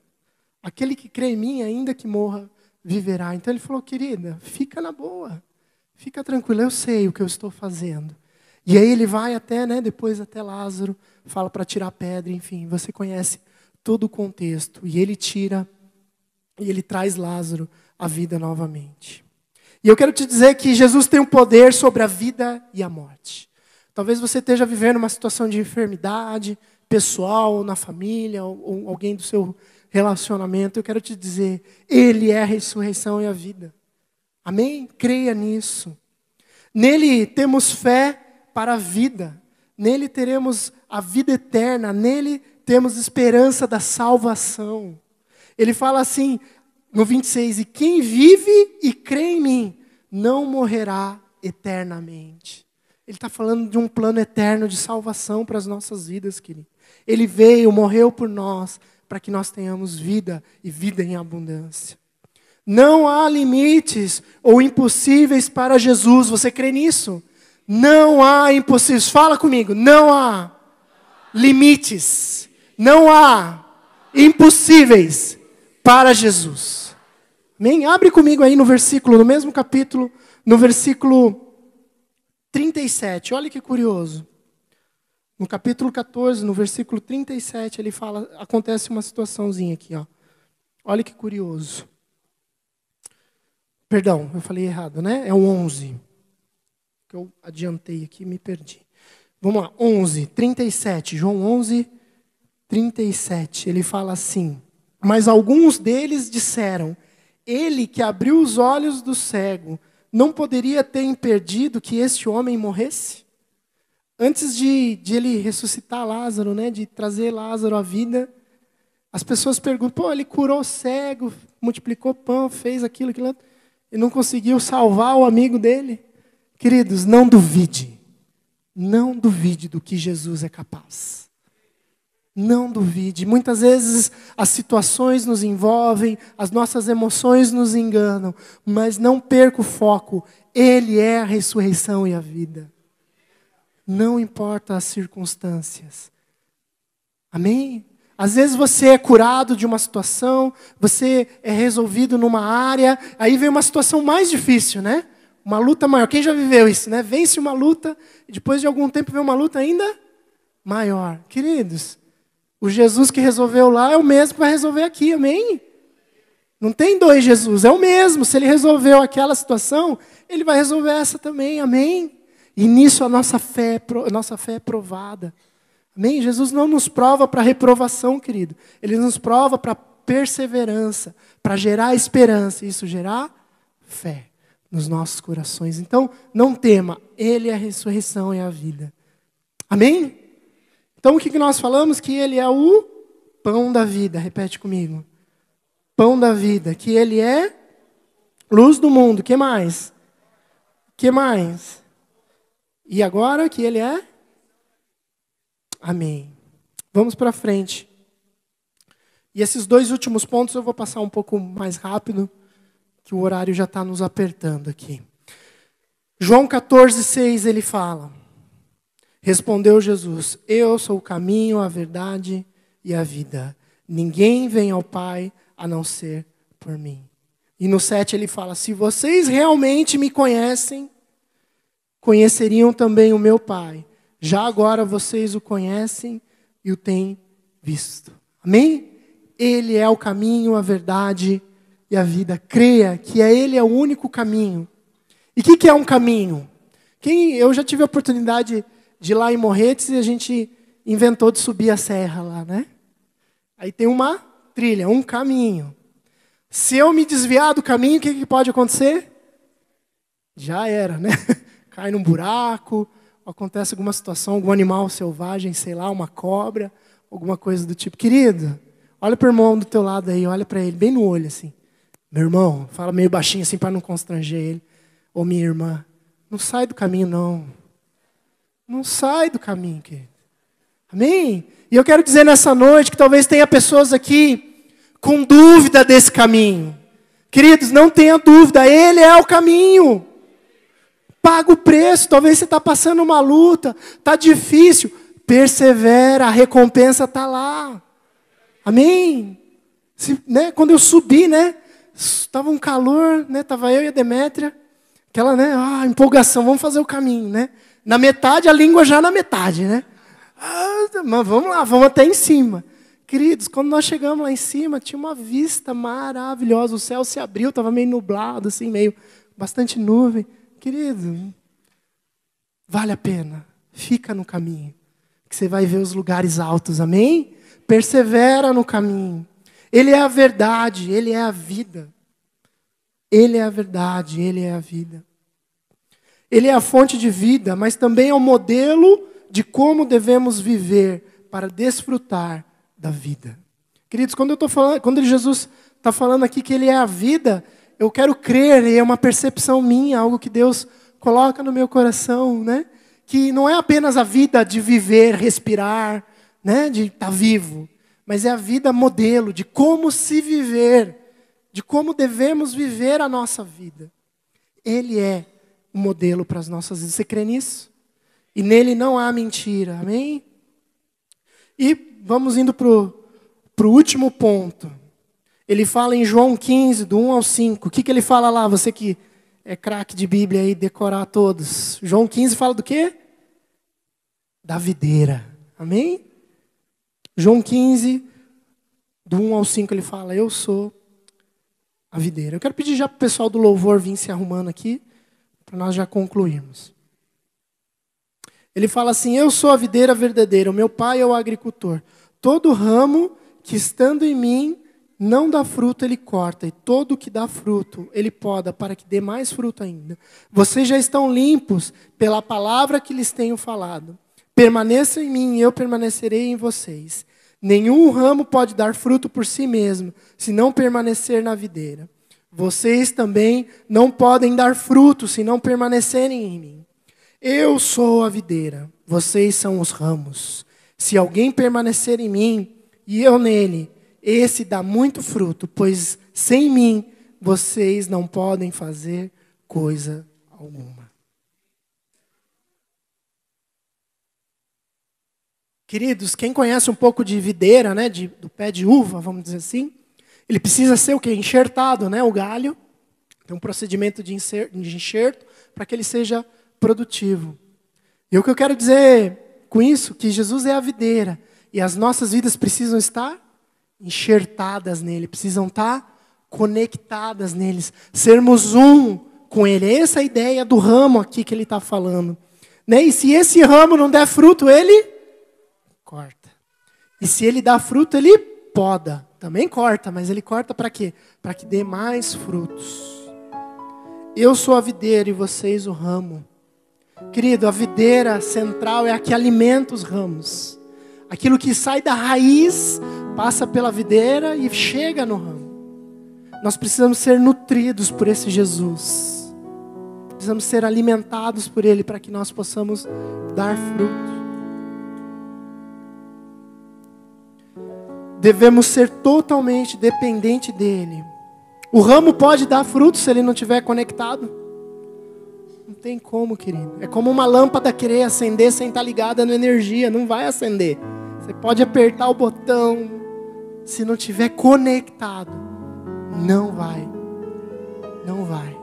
Aquele que crê em mim, ainda que morra, viverá. Então ele falou, querida, fica na boa, fica tranquila, eu sei o que eu estou fazendo. E aí ele vai até, né, depois até Lázaro, fala para tirar a pedra, enfim, você conhece todo o contexto. E ele tira, e ele traz Lázaro à vida novamente. E eu quero te dizer que Jesus tem o poder sobre a vida e a morte. Talvez você esteja vivendo uma situação de enfermidade pessoal, na família, ou alguém do seu relacionamento, eu quero te dizer, Ele é a ressurreição e a vida. Amém? Creia nisso. Nele temos fé para a vida. Nele teremos a vida eterna. Nele temos esperança da salvação. Ele fala assim, no 26, e quem vive e crê em mim, não morrerá eternamente. Ele está falando de um plano eterno de salvação para as nossas vidas, querido. Ele veio, morreu por nós, para que nós tenhamos vida e vida em abundância. Não há limites ou impossíveis para Jesus. Você crê nisso? Não há impossíveis. Fala comigo. Não há limites. Não há impossíveis para Jesus. Amém? Abre comigo aí no versículo, no mesmo capítulo, no versículo 37. Olha que curioso. No capítulo 14, no versículo 37, ele fala, acontece uma situaçãozinha aqui, ó. Olha que curioso. Perdão, eu falei errado, né? É o 11. Que eu adiantei aqui, me perdi. Vamos lá, 11, 37. João 11, 37. Ele fala assim: mas alguns deles disseram, ele que abriu os olhos do cego, não poderia ter impedido que este homem morresse? Antes de ele ressuscitar Lázaro, né, de trazer Lázaro à vida, as pessoas perguntam, pô, ele curou o cego, multiplicou pão, fez aquilo, e não conseguiu salvar o amigo dele. Queridos, não duvide. Não duvide do que Jesus é capaz. Não duvide. Muitas vezes as situações nos envolvem, as nossas emoções nos enganam, mas não perca o foco. Ele é a ressurreição e a vida. Não importa as circunstâncias. Amém? Às vezes você é curado de uma situação, você é resolvido numa área, aí vem uma situação mais difícil, né? Uma luta maior. Quem já viveu isso, né? Vence uma luta e depois de algum tempo vem uma luta ainda maior. Queridos, o Jesus que resolveu lá é o mesmo que vai resolver aqui, amém? Não tem dois Jesus, é o mesmo. Se ele resolveu aquela situação, ele vai resolver essa também, amém? E nisso a nossa fé é provada. Amém? Jesus não nos prova para reprovação, querido. Ele nos prova para perseverança, para gerar esperança. E isso gerar fé nos nossos corações. Então, não tema. Ele é a ressurreição e a vida. Amém? Então, o que nós falamos? Que Ele é o pão da vida. Repete comigo. Pão da vida. Que Ele é luz do mundo. O que mais? O que mais? E agora que Ele é? Amém. Vamos para frente. E esses dois últimos pontos eu vou passar um pouco mais rápido, que o horário já está nos apertando aqui. João 14:6 ele fala, respondeu Jesus, eu sou o caminho, a verdade e a vida. Ninguém vem ao Pai a não ser por mim. E no 7 ele fala, se vocês realmente me conhecem, conheceriam também o meu Pai. Já agora vocês o conhecem e o têm visto. Amém? Ele é o caminho, a verdade e a vida. Creia que Ele é o único caminho. E o que é um caminho? Eu já tive a oportunidade de ir lá em Morretes e a gente inventou de subir a serra lá, né? Aí tem uma trilha, um caminho. Se eu me desviar do caminho, o que pode acontecer? Já era, né? Cai num buraco, acontece alguma situação, algum animal selvagem, sei lá, uma cobra, alguma coisa do tipo. Querido, olha para o irmão do teu lado aí, olha para ele, bem no olho assim. Meu irmão, fala meio baixinho assim para não constranger ele. Ou minha irmã, não sai do caminho não. Não sai do caminho, querido. Amém? E eu quero dizer nessa noite que talvez tenha pessoas aqui com dúvida desse caminho. Queridos, não tenha dúvida, Ele é o caminho. Paga o preço, talvez você está passando uma luta, está difícil. Persevera, a recompensa está lá. Amém? Né, quando eu subi, né? Estava um calor, né? Estava eu e a Demétria. Aquela, né? Empolgação, vamos fazer o caminho, né? Na metade, a língua já na metade, né? Mas vamos lá, vamos até em cima. Queridos, quando nós chegamos lá em cima, tinha uma vista maravilhosa. O céu se abriu, estava meio nublado, assim, meio bastante nuvem. Querido, vale a pena. Fica no caminho, que você vai ver os lugares altos, amém? Persevera no caminho. Ele é a verdade, Ele é a vida. Ele é a verdade, Ele é a vida. Ele é a fonte de vida, mas também é o modelo de como devemos viver para desfrutar da vida. Queridos, quando Jesus está falando aqui que Ele é a vida, eu quero crer, e é uma percepção minha, algo que Deus coloca no meu coração, né? Que não é apenas a vida de viver, respirar, né? De estar vivo, mas é a vida modelo de como se viver, de como devemos viver a nossa vida. Ele é o modelo para as nossas vidas. Você crê nisso? E nele não há mentira, amém? E vamos indo para o último ponto. Ele fala em João 15, do 1 ao 5. O que ele fala lá? Você que é craque de Bíblia aí, decorar todos. João 15 fala do quê? Da videira. Amém? João 15, do 1 ao 5, ele fala, eu sou a videira. Eu quero pedir já para o pessoal do louvor vir se arrumando aqui, para nós já concluirmos. Ele fala assim, eu sou a videira verdadeira, o meu pai é o agricultor. Todo ramo que estando em mim não dá fruto, ele corta, e todo que dá fruto, ele poda, para que dê mais fruto ainda. Vocês já estão limpos pela palavra que lhes tenho falado. Permaneçam em mim e eu permanecerei em vocês. Nenhum ramo pode dar fruto por si mesmo, se não permanecer na videira. Vocês também não podem dar fruto, se não permanecerem em mim. Eu sou a videira, vocês são os ramos. Se alguém permanecer em mim e eu nele, esse dá muito fruto, pois sem mim vocês não podem fazer coisa alguma. Queridos, quem conhece um pouco de videira, né, do pé de uva, vamos dizer assim, ele precisa ser o quê? Enxertado, né, o galho. Tem um procedimento de enxerto para que ele seja produtivo. E o que eu quero dizer com isso, que Jesus é a videira, e as nossas vidas precisam estar enxertadas nele, precisam estar conectadas neles, sermos um com ele. Essa é a ideia do ramo aqui que ele está falando. Né? E se esse ramo não der fruto, ele corta. E se ele dá fruto, ele poda. Também corta, mas ele corta para quê? Para que dê mais frutos. Eu sou a videira e vocês o ramo. Querido, a videira central é a que alimenta os ramos. Aquilo que sai da raiz, passa pela videira e chega no ramo. Nós precisamos ser nutridos por esse Jesus. Precisamos ser alimentados por Ele para que nós possamos dar fruto. Devemos ser totalmente dependentes dEle. O ramo pode dar fruto se ele não estiver conectado? Não tem como, querido. É como uma lâmpada querer acender sem estar ligada na energia. Não vai acender. Você pode apertar o botão. Se não estiver conectado, não vai. Não vai.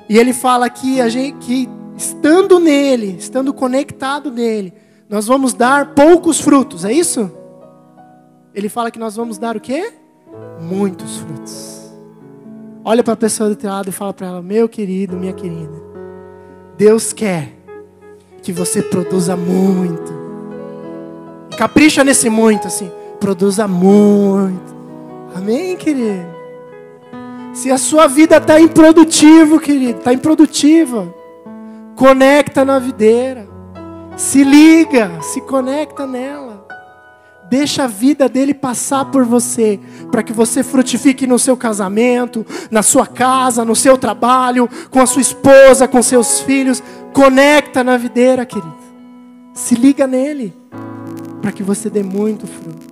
E ele fala aqui, que estando nele, estando conectado nele, nós vamos dar poucos frutos. É isso? Ele fala que nós vamos dar o quê? Muitos frutos. Olha para a pessoa do teu lado e fala para ela, meu querido, minha querida, Deus quer que você produza muito. E capricha nesse muito, assim. Produza muito. Amém, querido? Se a sua vida está improdutivo, querido, está improdutiva, conecta na videira. Se liga, se conecta nela. Deixa a vida dele passar por você, para que você frutifique no seu casamento, na sua casa, no seu trabalho, com a sua esposa, com seus filhos. Conecta na videira, querido. Se liga nele, para que você dê muito fruto.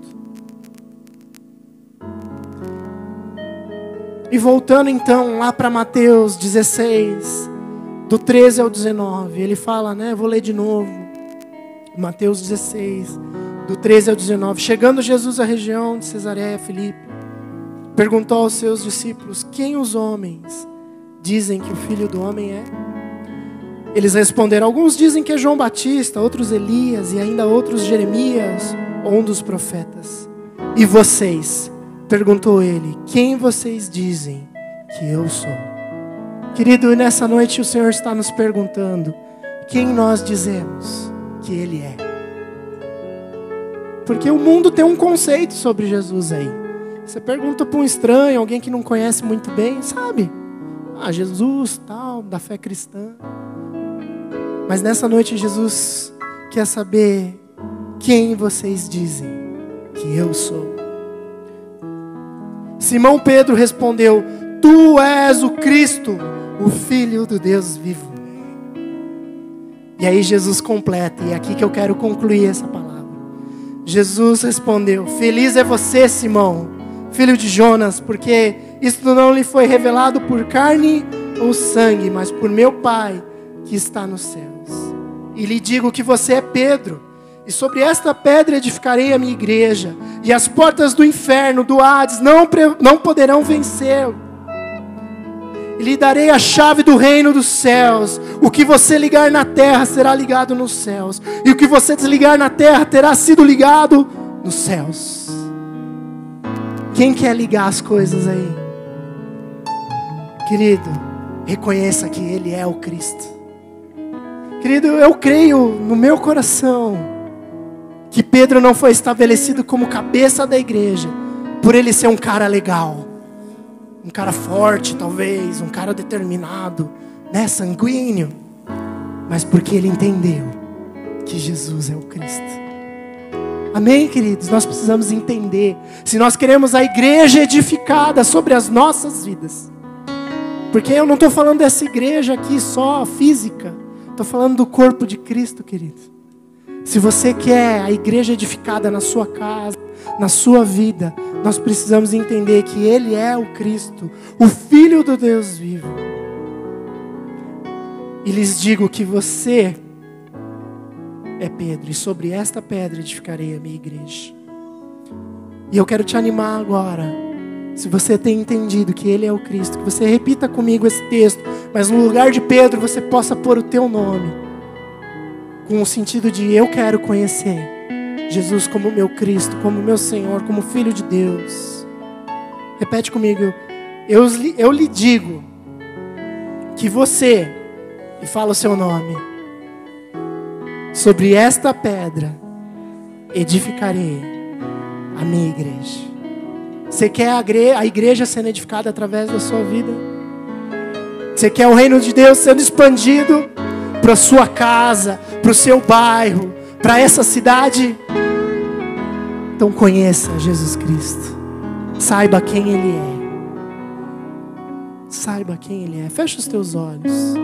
E voltando então lá para Mateus 16, do 13 ao 19, ele fala, né? Vou ler de novo. Mateus 16, do 13 ao 19. Chegando Jesus à região de Cesareia Filipe, perguntou aos seus discípulos, quem os homens dizem que o Filho do Homem é? Eles responderam, alguns dizem que é João Batista, outros Elias e ainda outros Jeremias ou um dos profetas. E vocês? Perguntou ele, quem vocês dizem que eu sou? Querido, nessa noite o Senhor está nos perguntando, quem nós dizemos que Ele é? Porque o mundo tem um conceito sobre Jesus aí. Você pergunta para um estranho, alguém que não conhece muito bem, sabe? Jesus, tal, da fé cristã. Mas nessa noite Jesus quer saber quem vocês dizem que eu sou. Simão Pedro respondeu: Tu és o Cristo, o Filho do Deus vivo. E aí Jesus completa, e é aqui que eu quero concluir essa palavra. Jesus respondeu: Feliz é você, Simão, filho de Jonas, porque isto não lhe foi revelado por carne ou sangue, mas por meu Pai que está nos céus. E lhe digo que você é Pedro, e sobre esta pedra edificarei a minha igreja, e as portas do inferno, do Hades, não poderão vencê-lo. E lhe darei a chave do reino dos céus. O que você ligar na terra será ligado nos céus, e o que você desligar na terra terá sido ligado nos céus. Quem quer ligar as coisas aí? Querido, reconheça que Ele é o Cristo. Querido, eu creio no meu coração que Pedro não foi estabelecido como cabeça da igreja por ele ser um cara legal, um cara forte talvez, um cara determinado, né, sanguíneo, mas porque ele entendeu que Jesus é o Cristo. Amém, queridos? Nós precisamos entender, se nós queremos a igreja edificada sobre as nossas vidas, porque eu não estou falando dessa igreja aqui só física, estou falando do corpo de Cristo, querido. Se você quer a igreja edificada na sua casa, na sua vida, nós precisamos entender que Ele é o Cristo, o Filho do Deus vivo. E lhes digo que você é Pedro, e sobre esta pedra edificarei a minha igreja. E eu quero te animar agora, se você tem entendido que Ele é o Cristo, que você repita comigo esse texto, mas no lugar de Pedro você possa pôr o teu nome, com o sentido de eu quero conhecer Jesus como meu Cristo, como meu Senhor, como Filho de Deus. Repete comigo: eu lhe digo que você, e fala o seu nome, sobre esta pedra edificarei a minha igreja. Você quer a igreja sendo edificada através da sua vida? Você quer o reino de Deus sendo expandido para a sua casa, para o seu bairro, para essa cidade? Então conheça Jesus Cristo. Saiba quem Ele é. Saiba quem Ele é. Fecha os teus olhos.